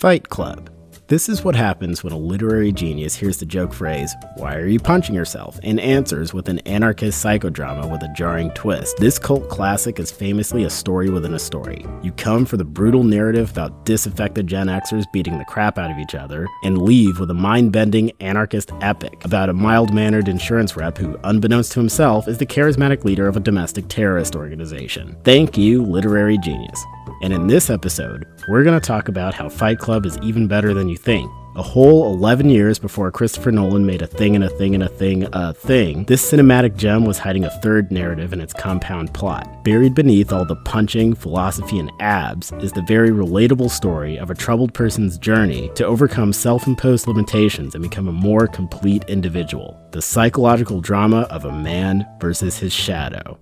Fight Club. This is what happens when a literary genius hears the joke phrase, "Why are you punching yourself?" and answers with an anarchist psychodrama with a jarring twist. This cult classic is famously a story within a story. You come for the brutal narrative about disaffected Gen Xers beating the crap out of each other, and leave with a mind-bending anarchist epic about a mild-mannered insurance rep who, unbeknownst to himself, is the charismatic leader of a domestic terrorist organization. Thank you, literary genius. And in this episode, we're going to talk about how Fight Club is even better than you think. A whole 11 years before Christopher Nolan made a thing, this cinematic gem was hiding a third narrative in its compound plot. Buried beneath all the punching, philosophy, and abs is the very relatable story of a troubled person's journey to overcome self-imposed limitations and become a more complete individual. The psychological drama of a man versus his shadow.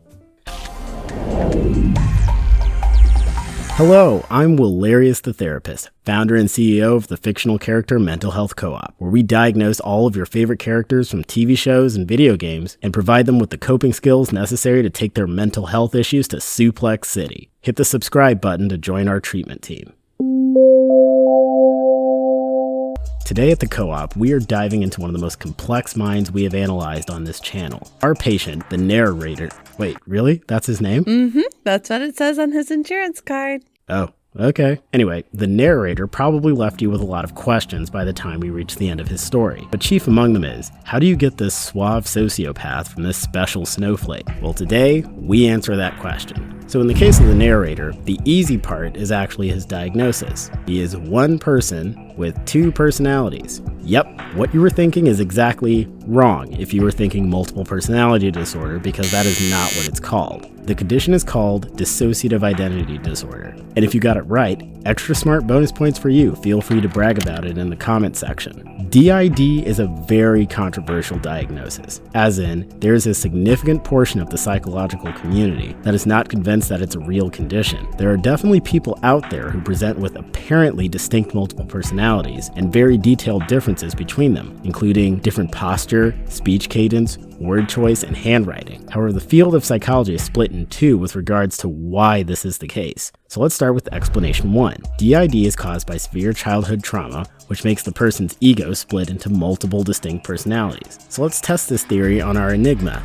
Hello, I'm Willarius the Therapist, founder and CEO of the fictional character Mental Health Co-op, where we diagnose all of your favorite characters from TV shows and video games and provide them with the coping skills necessary to take their mental health issues to Suplex City. Hit the subscribe button to join our treatment team. Today at the Co-op, we are diving into one of the most complex minds we have analyzed on this channel. Our patient, the narrator. Wait, really? That's his name? That's what it says on his insurance card. Oh, okay. Anyway, the narrator probably left you with a lot of questions by the time we reach the end of his story. But chief among them is, how do you get this suave sociopath from this special snowflake? Well, today, we answer that question. So in the case of the narrator, the easy part is actually his diagnosis. He is one person with two personalities. Yep, what you were thinking is exactly wrong if you were thinking multiple personality disorder, because that is not what it's called. The condition is called Dissociative Identity Disorder. And if you got it right, extra smart bonus points for you. Feel free to brag about it in the comment section. DID is a very controversial diagnosis, as in, there is a significant portion of the psychological community that is not convinced that it's a real condition. There are definitely people out there who present with apparently distinct multiple personalities and very detailed differences between them, including different posture, speech cadence, word choice, and handwriting. However, the field of psychology is split in two with regards to why this is the case. So let's start with explanation 1. DID is caused by severe childhood trauma, which makes the person's ego split into multiple distinct personalities. So let's test this theory on our enigman.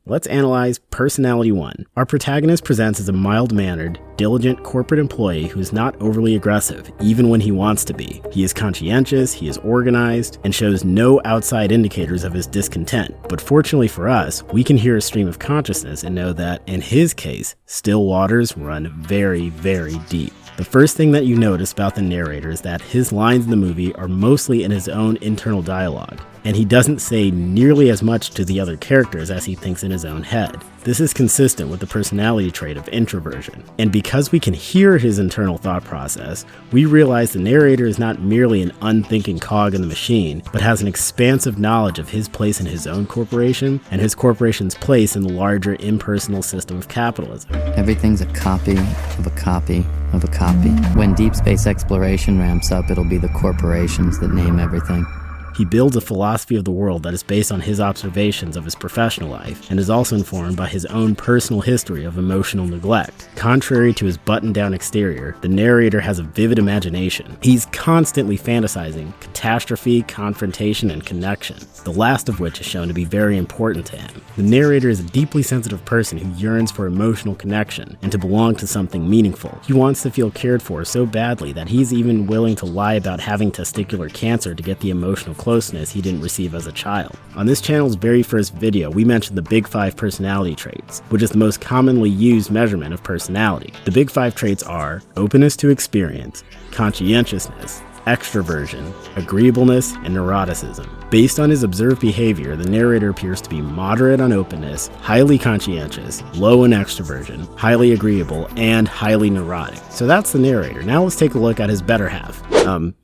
Let's analyze personality 1. Our protagonist presents as a mild-mannered, diligent corporate employee who is not overly aggressive, even when he wants to be. He is conscientious, he is organized, and shows no outside indicators of his discontent. But fortunately for us, we can hear a stream of consciousness and know that, in his case, still waters run very, very deep. The first thing that you notice about the narrator is that his lines in the movie are mostly in his own internal dialogue, and he doesn't say nearly as much to the other characters as he thinks in his own head. This is consistent with the personality trait of introversion. And because we can hear his internal thought process, we realize the narrator is not merely an unthinking cog in the machine, but has an expansive knowledge of his place in his own corporation and his corporation's place in the larger impersonal system of capitalism. Everything's a copy of a copy of a copy. When deep space exploration ramps up, it'll be the corporations that name everything. He builds a philosophy of the world that is based on his observations of his professional life and is also informed by his own personal history of emotional neglect. Contrary to his buttoned-down exterior, the narrator has a vivid imagination. He's constantly fantasizing catastrophe, confrontation, and connection, the last of which is shown to be very important to him. The narrator is a deeply sensitive person who yearns for emotional connection and to belong to something meaningful. He wants to feel cared for so badly that he's even willing to lie about having testicular cancer to get the emotional closeness he didn't receive as a child. On this channel's very first video, we mentioned the Big 5 personality traits, which is the most commonly used measurement of personality. The Big 5 traits are openness to experience, conscientiousness, extroversion, agreeableness, and neuroticism. Based on his observed behavior, the narrator appears to be moderate on openness, highly conscientious, low in extroversion, highly agreeable, and highly neurotic. So that's the narrator. Now let's take a look at his better half.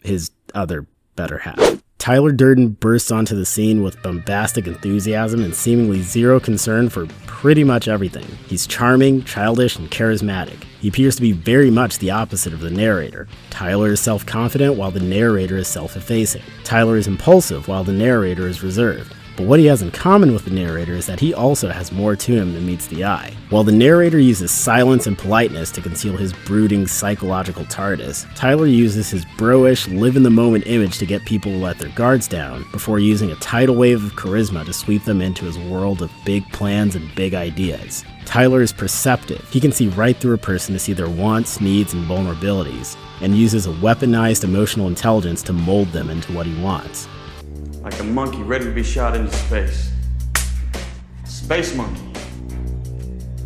His other better half. Tyler Durden bursts onto the scene with bombastic enthusiasm and seemingly zero concern for pretty much everything. He's charming, childish, and charismatic. He appears to be very much the opposite of the narrator. Tyler is self-confident while the narrator is self-effacing. Tyler is impulsive while the narrator is reserved. But what he has in common with the narrator is that he also has more to him than meets the eye. While the narrator uses silence and politeness to conceal his brooding psychological TARDIS, Tyler uses his bro-ish, live-in-the-moment image to get people to let their guards down, before using a tidal wave of charisma to sweep them into his world of big plans and big ideas. Tyler is perceptive. He can see right through a person to see their wants, needs, and vulnerabilities, and uses a weaponized emotional intelligence to mold them into what he wants. Like a monkey ready to be shot into space. Space monkey.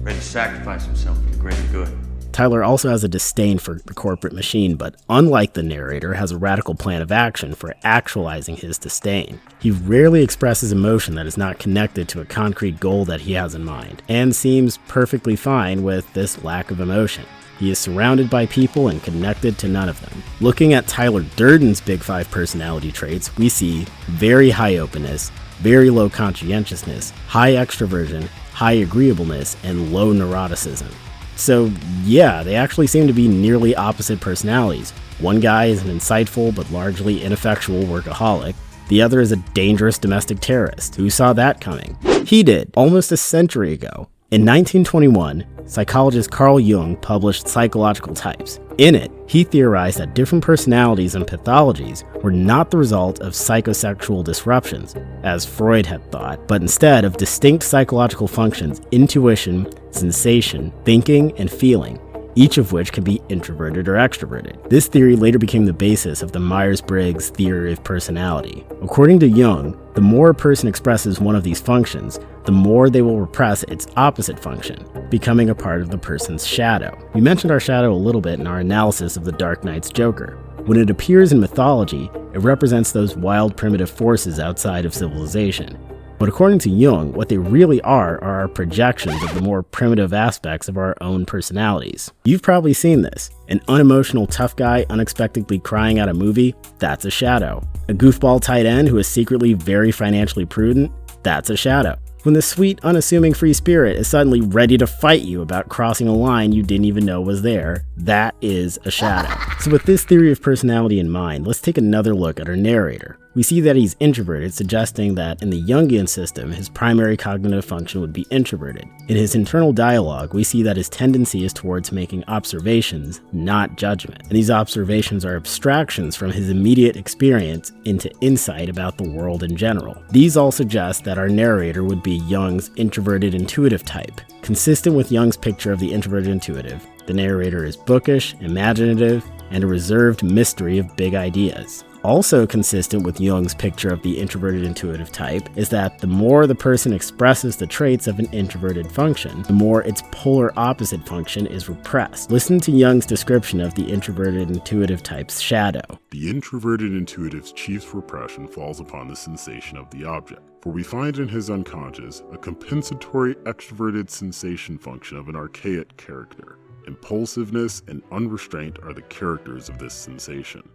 Ready to sacrifice himself for the greater good. Tyler also has a disdain for the corporate machine, but unlike the narrator, has a radical plan of action for actualizing his disdain. He rarely expresses emotion that is not connected to a concrete goal that he has in mind, and seems perfectly fine with this lack of emotion. He is surrounded by people and connected to none of them. Looking at Tyler Durden's Big Five personality traits, we see very high openness, very low conscientiousness, high extroversion, high agreeableness, and low neuroticism. So yeah, they actually seem to be nearly opposite personalities. One guy is an insightful but largely ineffectual workaholic. The other is a dangerous domestic terrorist. Who saw that coming? He did, almost a century ago. In 1921, psychologist Carl Jung published Psychological Types. In it, he theorized that different personalities and pathologies were not the result of psychosexual disruptions, as Freud had thought, but instead of distinct psychological functions: intuition, sensation, thinking, and feeling, each of which can be introverted or extroverted. This theory later became the basis of the Myers-Briggs theory of personality. According to Jung, the more a person expresses one of these functions, the more they will repress its opposite function, becoming a part of the person's shadow. We mentioned our shadow a little bit in our analysis of the Dark Knight's Joker. When it appears in mythology, it represents those wild primitive forces outside of civilization. But according to Jung, what they really are our projections of the more primitive aspects of our own personalities. You've probably seen this. An unemotional tough guy unexpectedly crying at a movie? That's a shadow. A goofball tight end who is secretly very financially prudent? That's a shadow. When the sweet, unassuming free spirit is suddenly ready to fight you about crossing a line you didn't even know was there, that is a shadow. So with this theory of personality in mind, let's take another look at our narrator. We see that he's introverted, suggesting that in the Jungian system, his primary cognitive function would be introverted. In his internal dialogue, we see that his tendency is towards making observations, not judgment. And these observations are abstractions from his immediate experience into insight about the world in general. These all suggest that our narrator would be Jung's introverted intuitive type. Consistent with Jung's picture of the introverted intuitive, the narrator is bookish, imaginative, and a reserved mystery of big ideas. Also consistent with Jung's picture of the introverted intuitive type is that the more the person expresses the traits of an introverted function, the more its polar opposite function is repressed. Listen to Jung's description of the introverted intuitive type's shadow. The introverted intuitive's chief repression falls upon the sensation of the object, for we find in his unconscious a compensatory extroverted sensation function of an archaic character. Impulsiveness and unrestraint are the characters of this sensation.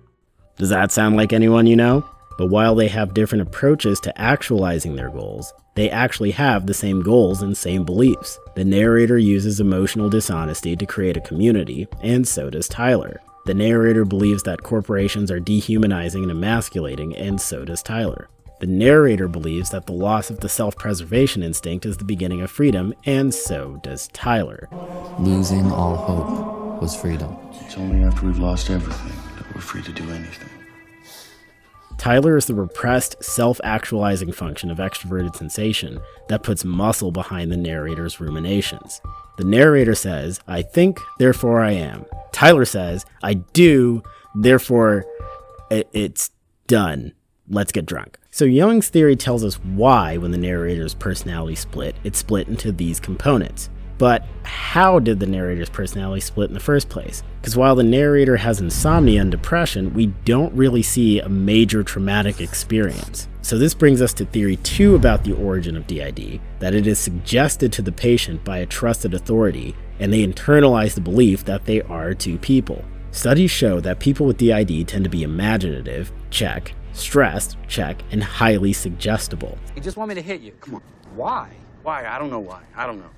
Does that sound like anyone you know? But while they have different approaches to actualizing their goals, they actually have the same goals and same beliefs. The narrator uses emotional dishonesty to create a community, and so does Tyler. The narrator believes that corporations are dehumanizing and emasculating, and so does Tyler. The narrator believes that the loss of the self-preservation instinct is the beginning of freedom, and so does Tyler. Losing all hope was freedom. It's only after we've lost everything that we're free to do anything. Tyler is the repressed, self-actualizing function of extroverted sensation that puts muscle behind the narrator's ruminations. The narrator says, I think, therefore I am. Tyler says, I do, therefore it's done. Let's get drunk. So Jung's theory tells us why, when the narrator's personality split, it split into these components. But how did the narrator's personality split in the first place? Because while the narrator has insomnia and depression, we don't really see a major traumatic experience. So this brings us to theory 2 about the origin of DID, that it is suggested to the patient by a trusted authority, and they internalize the belief that they are two people. Studies show that people with DID tend to be imaginative, check, stressed, check, and highly suggestible. You just want me to hit you. Come on. Why? Why? I don't know why. I don't know.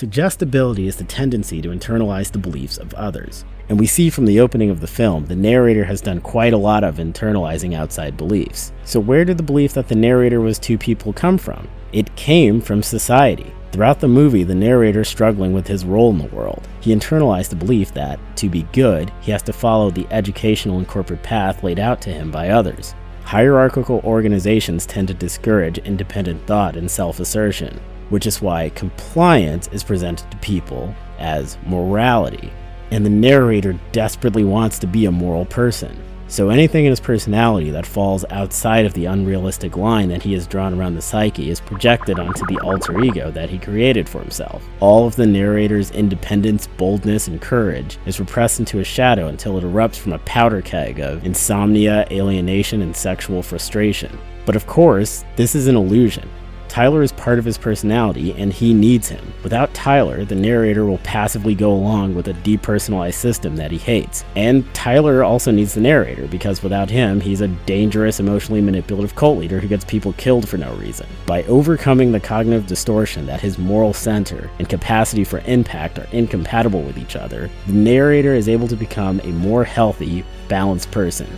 Suggestibility is the tendency to internalize the beliefs of others. And we see from the opening of the film, the narrator has done quite a lot of internalizing outside beliefs. So where did the belief that the narrator was two people come from? It came from society. Throughout the movie, the narrator is struggling with his role in the world. He internalized the belief that, to be good, he has to follow the educational and corporate path laid out to him by others. Hierarchical organizations tend to discourage independent thought and self-assertion, which is why compliance is presented to people as morality. And the narrator desperately wants to be a moral person. So anything in his personality that falls outside of the unrealistic line that he has drawn around the psyche is projected onto the alter ego that he created for himself. All of the narrator's independence, boldness, and courage is repressed into a shadow until it erupts from a powder keg of insomnia, alienation, and sexual frustration. But of course, this is an illusion. Tyler is part of his personality, and he needs him. Without Tyler, the narrator will passively go along with a depersonalized system that he hates. And Tyler also needs the narrator, because without him, he's a dangerous, emotionally manipulative cult leader who gets people killed for no reason. By overcoming the cognitive distortion that his moral center and capacity for impact are incompatible with each other, the narrator is able to become a more healthy, balanced person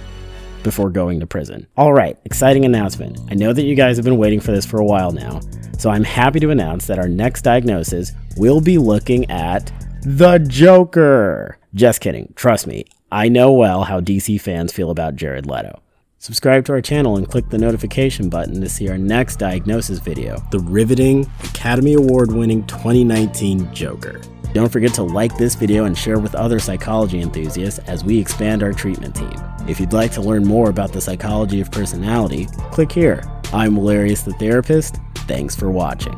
before going to prison. Alright, exciting announcement. I know that you guys have been waiting for this for a while now, so I'm happy to announce that our next diagnosis will be looking at the Joker. Just kidding, trust me, I know well how DC fans feel about Jared Leto. Subscribe to our channel and click the notification button to see our next diagnosis video, the riveting, Academy Award-winning 2019 Joker. Don't forget to like this video and share with other psychology enthusiasts as we expand our treatment team. If you'd like to learn more about the psychology of personality, click here. I'm Hilarious the Therapist. Thanks for watching.